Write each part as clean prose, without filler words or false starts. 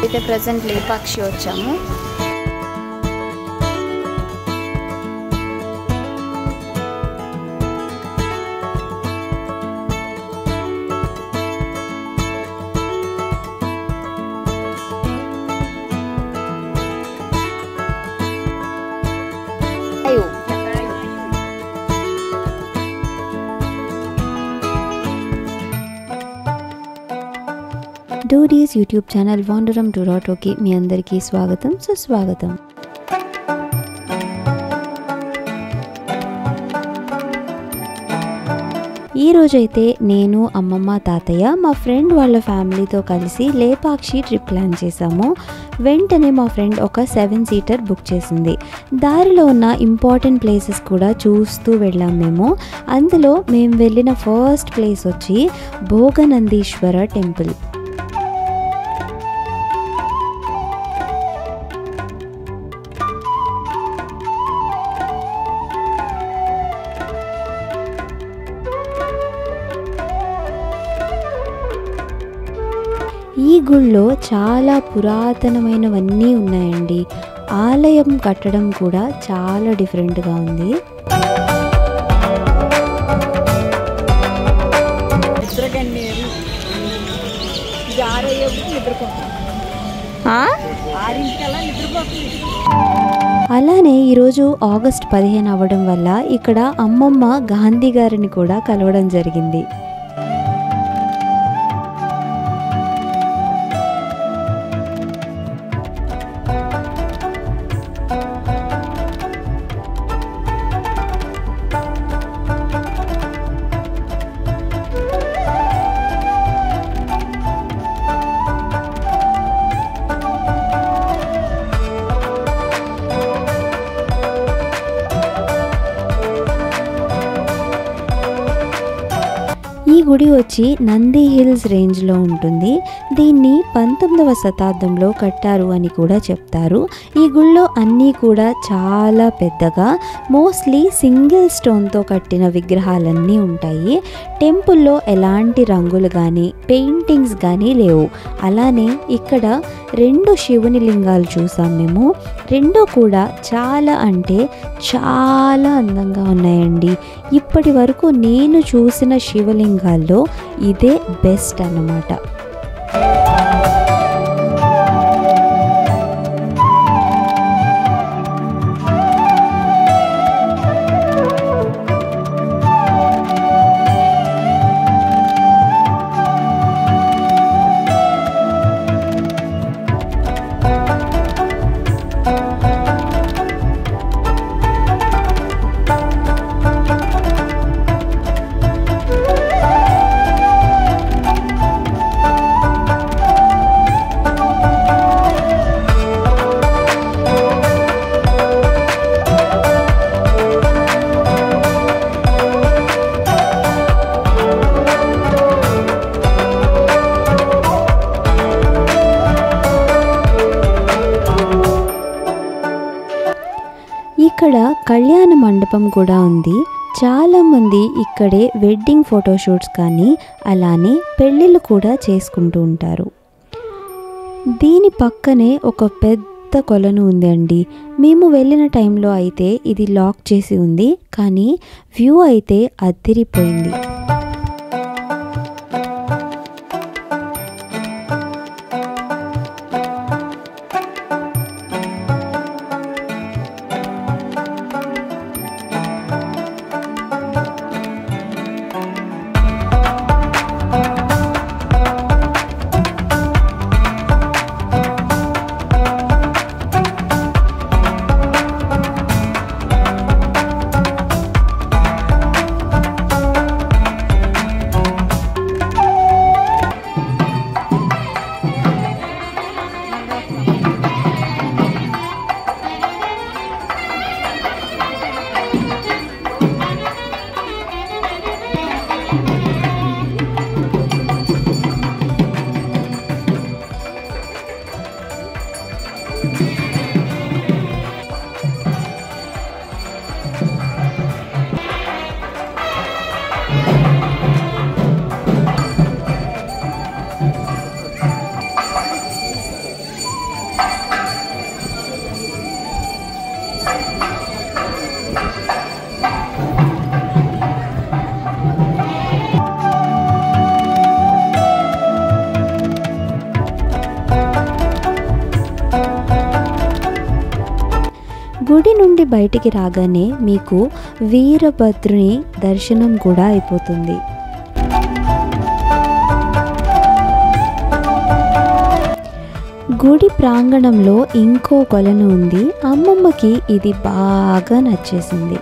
ఇప్పుడైతే ప్రెజెంట్ లేపాక్షి వచ్చాము. డూడీస్ YouTube channel వాండరం టూరాటోకి మీ అందరికీ స్వాగతం, సుస్వాగతం. ఈరోజైతే నేను, అమ్మమ్మ, తాతయ్య మా ఫ్రెండ్ వాళ్ళ ఫ్యామిలీతో కలిసి లేపాక్షి ట్రిప్ ప్లాన్ చేసాము. వెంటనే మా ఫ్రెండ్ ఒక 7 సీటర్ బుక్ చేసింది. దారిలో ఉన్న ఇంపార్టెంట్ ప్లేసెస్ కూడా చూస్తూ వెళ్ళాం మేము. అందులో మేము వెళ్ళిన ఫస్ట్ ప్లేస్ వచ్చి భోగనందీశ్వర టెంపుల్. ఈ గుళ్ళో చాలా పురాతనమైనవన్నీ ఉన్నాయండి. ఆలయం కట్టడం కూడా చాలా డిఫరెంట్గా ఉంది. అలానే ఈరోజు ఆగస్ట్ 15 అవ్వడం వల్ల ఇక్కడ అమ్మమ్మ గాంధీ గారిని కూడా కలవడం జరిగింది. ఈ గుడి వచ్చి నంది హిల్స్ రేంజ్లో ఉంటుంది. దీన్ని 19వ శతాబ్దంలో కట్టారు అని కూడా చెప్తారు. ఈ గుళ్ళో అన్నీ కూడా చాలా పెద్దగా, మోస్ట్లీ సింగిల్ స్టోన్తో కట్టిన విగ్రహాలన్నీ ఉంటాయి. టెంపుల్లో ఎలాంటి రంగులు కానీ పెయింటింగ్స్ కానీ లేవు. అలానే ఇక్కడ 2 శివుని లింగాలు చూసాం మేము. 2 కూడా చాలా అంటే చాలా అందంగా ఉన్నాయండి. ఇప్పటి వరకు నేను చూసిన శివలింగాల్లో ఇదే బెస్ట్ అన్నమాట. ఇక్కడ కళ్యాణ మండపం కూడా ఉంది. చాలామంది ఇక్కడే వెడ్డింగ్ ఫోటోషూట్స్ కానీ అలానే పెళ్ళిళ్ళు కూడా చేసుకుంటూ ఉంటారు. దీని పక్కనే ఒక పెద్ద కొలను ఉందండి. మేము వెళ్ళిన టైంలో అయితే ఇది లాక్ చేసి ఉంది, కానీ వ్యూ అయితే అదిరిపోయింది. నుండి బయటికి రాగానే మీకు వీరభద్రుని దర్శనం కూడా అయిపోతుంది. గుడి ప్రాంగణంలో ఇంకో కొలను ఉంది. అమ్మమ్మకి ఇది బాగా నచ్చేసింది.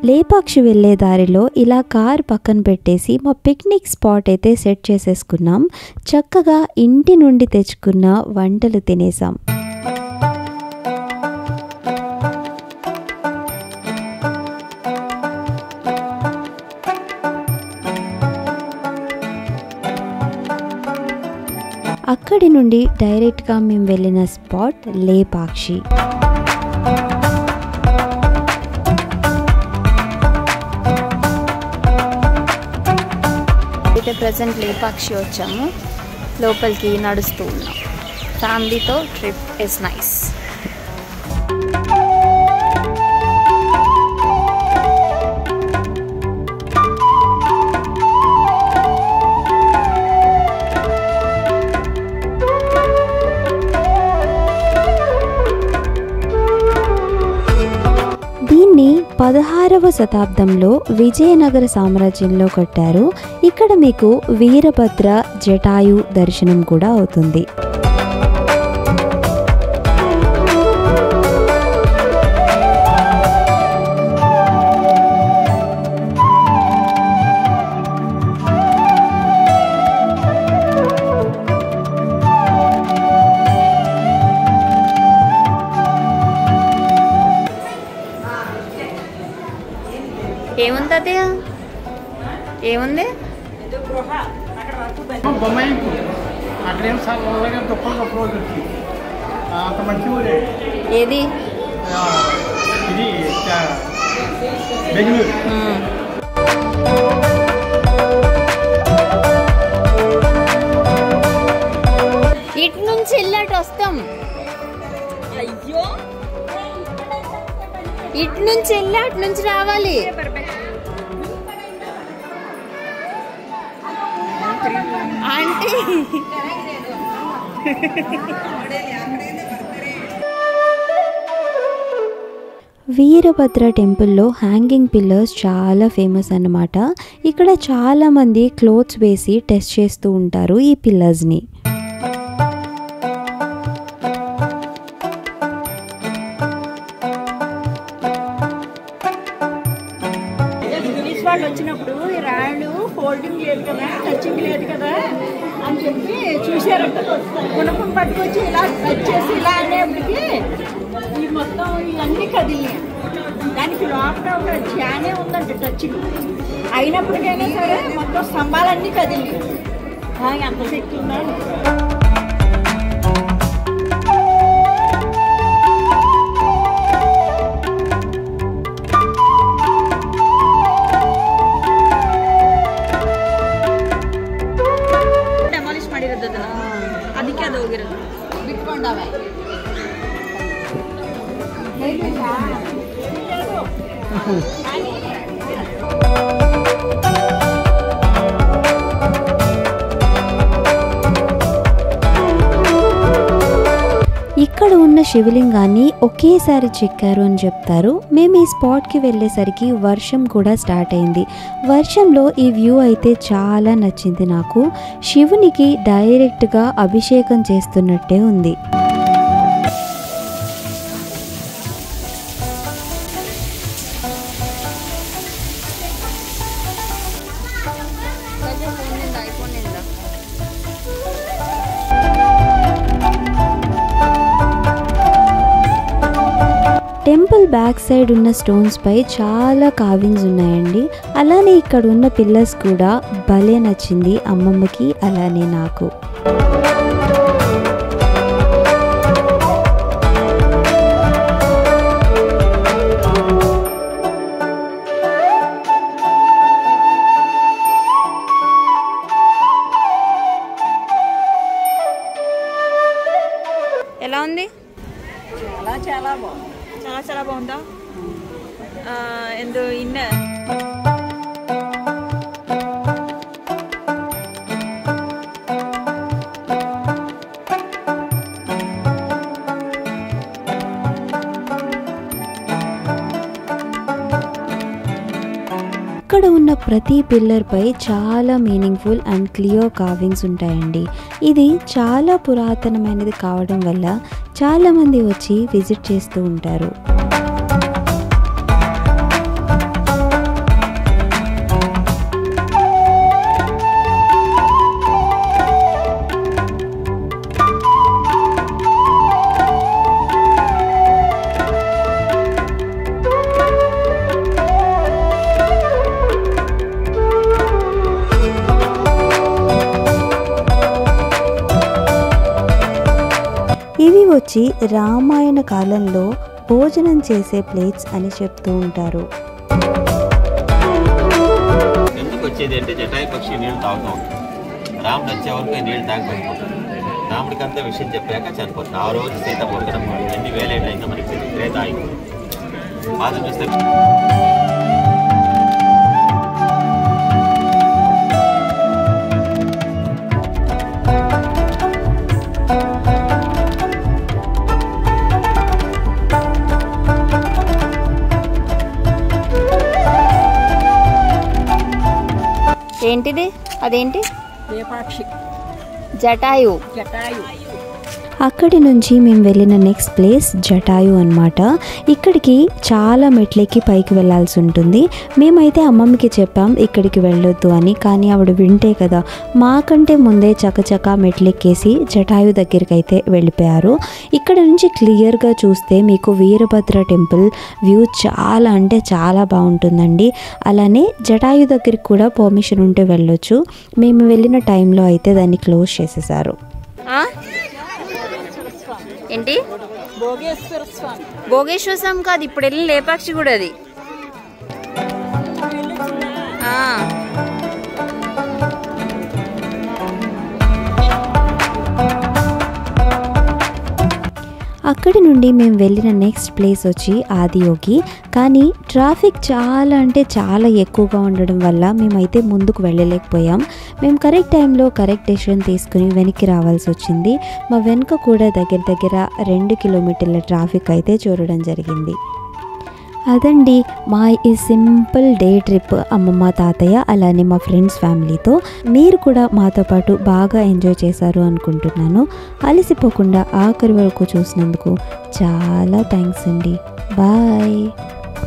లేపాక్షి వెళ్ళే దారిలో ఇలా కార్ పక్కన పెట్టేసి మా పిక్నిక్ స్పాట్ అయితే సెట్ చేసేసుకున్నాం. చక్కగా ఇంటి నుండి తెచ్చుకున్న వంటలు తినేసాం. అక్కడి నుండి డైరెక్ట్గా మేము వెళ్ళిన స్పాట్ లేపాక్షి. అయితే ప్రజెంట్ లేపాక్షి వచ్చాము. లోపలికి నడుస్తూ ఉన్నాం. ఫ్యామిలీతో ట్రిప్ ఇస్ నైస్. దీన్ని 16వ శతాబ్దంలో విజయనగర సామ్రాజ్యంలో కట్టారు. ఇక్కడ మీకు వీరభద్ర జటాయు దర్శనం కూడా అవుతుంది. ఏముంది అదే? ఏముంది? ఏది? ఇటు నుంచి వెళ్ళాటు వస్తాం. అయ్యో, ఇటు నుంచి వెళ్ళి అటు నుంచి రావాలి. అంటే వీరభద్ర టెంపుల్లో హ్యాంగింగ్ పిల్లర్స్ చాలా ఫేమస్ అన్నమాట. ఇక్కడ చాలామంది క్లోత్స్ వేసి టెస్ట్ చేస్తూ ఉంటారు ఈ పిల్లర్స్ని. వచ్చినప్పుడు ఈ రాళ్ళు ఫోల్డింగ్ లేదు కదా, టచింగ్ లేదు కదా అని చెప్పి చూసారంట. గుణపం పట్టుకొచ్చి ఇలా టచ్ చేసి ఇలా అనేప్పటికి ఈ మొత్తం ఇవన్నీ కదిలినాయి. దానికి లోపల ఒక ధ్యానే ఉందంట టచింగ్. అయినప్పటికైనా సరే మొత్తం స్తంభాలన్నీ కదిలినాయి. ఎంత శక్తి ఉందా? ಅದಕ್ಕೆ ಅದು ಹೋಗಿರೋದು ಬಿಟ್ಕೊಂಡವೆ. ఇక్కడ ఉన్న శివలింగాన్ని ఒకేసారి చెక్కారు అని చెప్తారు. మేము ఈ స్పాట్కి వెళ్ళేసరికి వర్షం కూడా స్టార్ట్ అయింది. వర్షంలో ఈ వ్యూ అయితే చాలా నచ్చింది నాకు. శివునికి డైరెక్ట్గా అభిషేకం చేస్తున్నట్టే ఉంది. టెంపుల్ బ్యాక్ సైడ్ ఉన్న స్టోన్స్ పై చాలా కార్వింగ్స్ ఉన్నాయండి. అలానే ఇక్కడ ఉన్న పిల్లర్స్ కూడా భలే నచ్చింది అమ్మమ్మకి, అలానే నాకు. ఎలా ఉంది? చాలా బాగుంది. చాలా బాగుందా? ఎందు ఇన్న ఇక్కడ ఉన్న ప్రతి పిల్లర్ పై చాలా మీనింగ్ఫుల్ అండ్ క్లియర్ కార్వింగ్స్ ఉంటాయండి. ఇది చాలా పురాతనమైనది కావడం వల్ల చాలామంది వచ్చి విజిట్ చేస్తూ ఉంటారు. ఇవి వచ్చి రామాయణ కాలంలో భోజనం చేసే ప్లేట్స్ అని చెప్తూ ఉంటారు. ఎందుకు వచ్చేది అంటే జటాయు పక్షి నీళ్ళు తాగుతూ ఉంటుంది. రాముడు వచ్చే వరకు నీళ్ళు తాగబడిపోతుంది. రాముడికి అంతా విషయం చెప్పాక చనిపోతుంది. ఆ రోజు సీత పొరగడం ఎన్ని వేలేళ్ళైందో మనకి తెలియదు. తాగి బాధ చూస్తే ఏంటిది? అదేంటి? లేపాక్షి జటాయు. అక్కడి నుంచి మేము వెళ్ళిన నెక్స్ట్ ప్లేస్ జటాయు అన్నమాట. ఇక్కడికి చాలా మెట్లెక్కి పైకి వెళ్ళాల్సి ఉంటుంది. మేమైతే అమ్మమ్మకి చెప్పాం ఇక్కడికి వెళ్ళొద్దు అని, కానీ ఆవిడ వింటే కదా మాకంటే ముందే చకచకా మెట్లెక్కేసి జటాయు దగ్గరికి అయితే వెళ్ళిపోయారు. ఇక్కడ నుంచి క్లియర్గా చూస్తే మీకు వీరభద్ర టెంపుల్ వ్యూ చాలా అంటే చాలా బాగుంటుందండి. అలానే జటాయు దగ్గరికి కూడా పర్మిషన్ ఉంటే వెళ్ళొచ్చు. మేము వెళ్ళిన టైంలో అయితే దాన్ని క్లోజ్ చేసేసారు. ఏంటి? భోగేశ్వర స్వామి. భోగేశ్వర స్వామి కాదు, ఇప్పుడు వెళ్ళిన లేపాక్షి కూడా అది. అక్కడి నుండి మేము వెళ్ళిన నెక్స్ట్ ప్లేస్ వచ్చి ఆదియోగి. కానీ ట్రాఫిక్ చాలా అంటే చాలా ఎక్కువగా ఉండడం వల్ల మేమైతే ముందుకు వెళ్ళలేకపోయాం. మేము కరెక్ట్ టైంలో కరెక్ట్ డెసిషన్ తీసుకుని వెనక్కి రావాల్సి వచ్చింది. మా వెనుక కూడా దగ్గర 2 కిలోమీటర్ల ట్రాఫిక్ అయితే చూడడం జరిగింది. అదండి మా ఈ సింపుల్ డే ట్రిప్ అమ్మమ్మ తాతయ్య అలానే మా ఫ్రెండ్స్ ఫ్యామిలీతో. మీరు కూడా మాతో పాటు బాగా ఎంజాయ్ చేశారు అనుకుంటున్నాను. అలసిపోకుండా ఆఖరి వరకు చూసినందుకు చాలా థ్యాంక్స్ అండి. బాయ్.